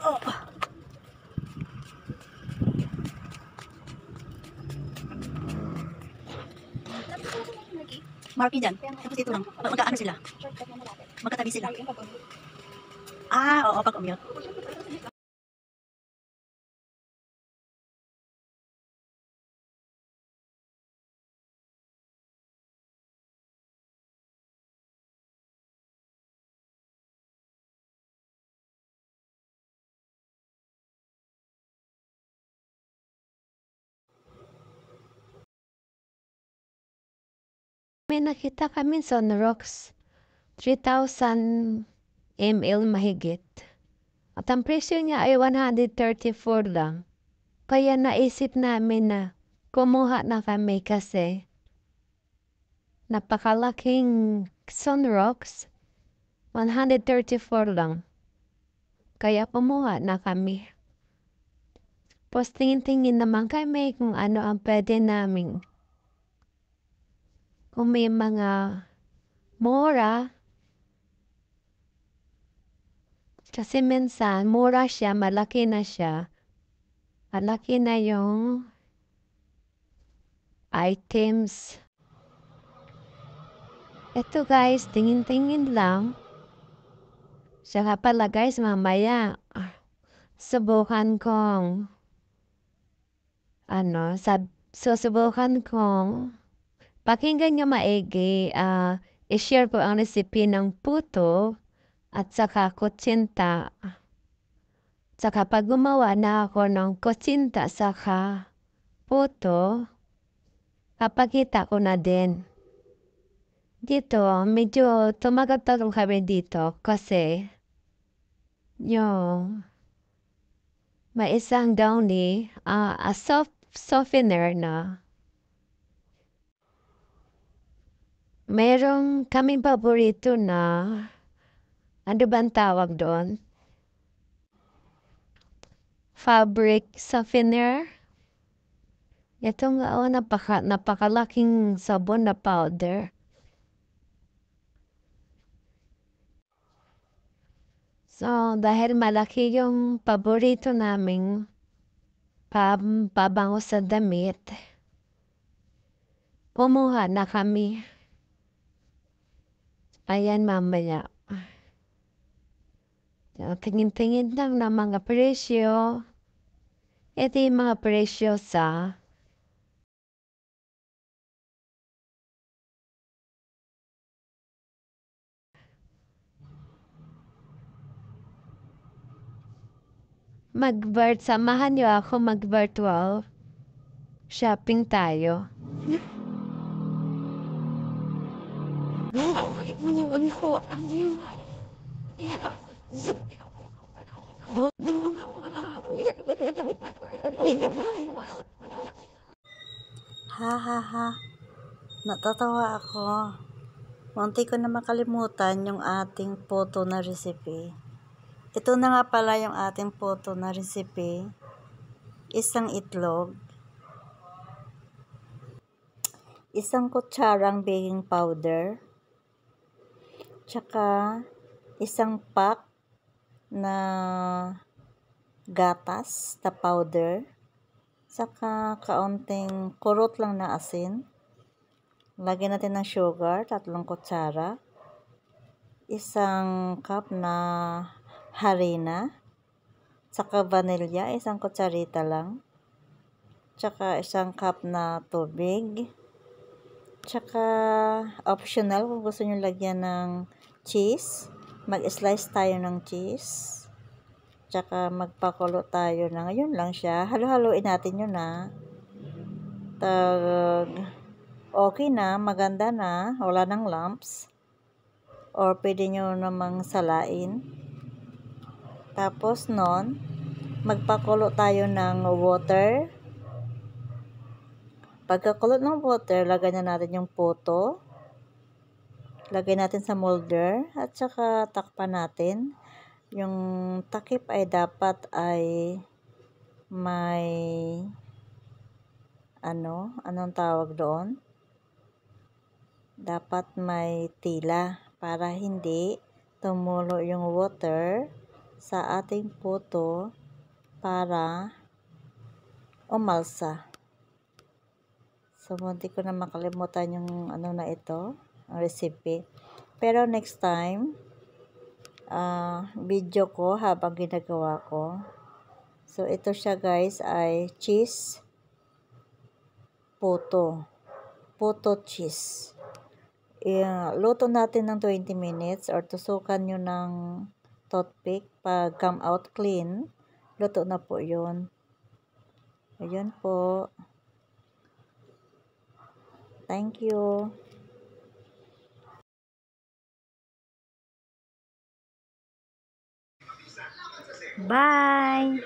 Oh. Marky dyan. Tapos dito lang. Magkaano sila? Magkatabi sila. Oo, pag-commute. May nakita kami Sunrocks, 3,000 ml mahigit. At ang presyo niya ay 134 lang. Kaya naisip namin na kumuha na kami kasi napakalaking Sunrocks, 134 lang. Kaya kumuha na kami. Tapos tingin-tingin naman kami kung ano ang pwede namin. Kung may mga mura, kasi minsan mura siya, malaki na siya. Malaki na yung items. Ito guys, tingin-tingin lang. Saka pala guys, mamaya subukan kong susubukan kong pakinggan nyo maigi, i-share ko ang recipe ng puto at saka kutsinta. Saka pag gumawa na ako ng kutsinta saka puto, kapakita ko na din. Dito, medyo tumagal-tagal kami dito kasi yung may isang downy, a softener na. Merong kaming paborito na, ano bang tawag doon? Fabric softener. Ito nga napakalaking sabon na powder. So, dahil malaki yung paborito naming pabango sa damit, kumuha na kami. Ayan mamaya. Tingin-tingin lang ng mga presyo. Ito yung mga presyo sa samahan niyo ako mag-virtual shopping tayo. Ha ha ha. Natatawa ako. Munti ko na makalimutan yung ating photo na recipe. Ito na nga pala yung ating photo na recipe. Isang itlog, isang kutsarang baking powder, tsaka isang pack na gatas na powder, saka kaunting kurot lang na asin. Lagyan natin ng sugar, 3 kutsara, isang cup na harina, saka vanilla, 1 kutsarita lang, tsaka 1 cup na tubig, tsaka optional kung gusto nyo lagyan ng cheese, mag-slice tayo ng cheese, tsaka magpakulo tayo na ngayon lang siya, halo-haloin natin yun na okay na, maganda na, wala nang lumps, or pwede nyo namang salain. Tapos nun, magpakulo tayo ng water. Pagkakulo ng water, lagyan na natin yung puto. Lagay natin sa molder at saka takpan natin. Yung takip ay dapat ay may anong tawag doon? Dapat may tila para hindi tumulo yung water sa ating puto para umalsa. So, munti ko na makalimutan yung ano na ito, ang recipe. Pero next time, video ko habang ginagawa ko. So, ito siya guys ay cheese puto. Puto cheese. Luto natin ng 20 minutes or tusukan nyo ng toothpick. Pag come out clean, luto na po yun. Ayan po. Thank you. Bye!